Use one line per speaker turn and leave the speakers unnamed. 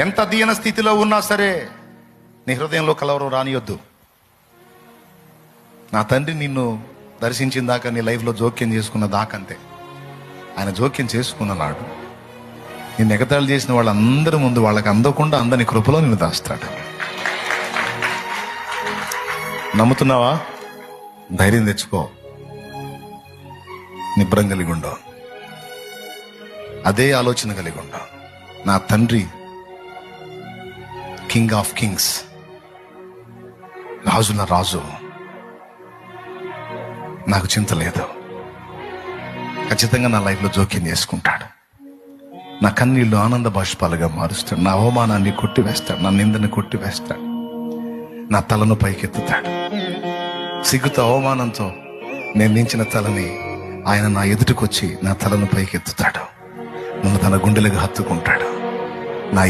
ఎంత దీన స్థితిలో ఉన్నా సరే నీ హృదయంలో కలవరం రానియొద్దు. నా తండ్రి నిన్ను దర్శించిన దాకా నీ లైఫ్లో జోక్యం చేసుకున్న దాకంతే. ఆయన జోక్యం చేసుకున్ననాడు నిన్ను ఎగతాళి చేసిన వాళ్ళందరి ముందు వాళ్ళకి అందకుండా అందని కృపలో నిన్ను దాస్తాడు. నమ్ముతున్నావా? ధైర్యం తెచ్చుకో, నిబ్రం కలిగి ఉండవు, అదే ఆలోచన కలిగి ఉండవు. నా తండ్రి కింగ్ ఆఫ్ కింగ్స్, రాజుల రాజు. నాకు చింత లేదు, ఖచ్చితంగా నా లైఫ్లో జోక్యం చేసుకుంటాడు. నా కన్నీళ్లు ఆనంద బాష్పాలుగా మారుస్తాడు. నా అవమానాన్ని కొట్టివేస్తాడు, నా నిందని కొట్టివేస్తాడు. నా తలను పైకెత్తుతాడు. సిగ్గుతో అవమానంతో నేను నించిన తలని ఆయన నా ఎదుటికొచ్చి నా తలను పైకెత్తుతాడు. నన్ను తన గుండెలకు హత్తుకుంటాడు. నా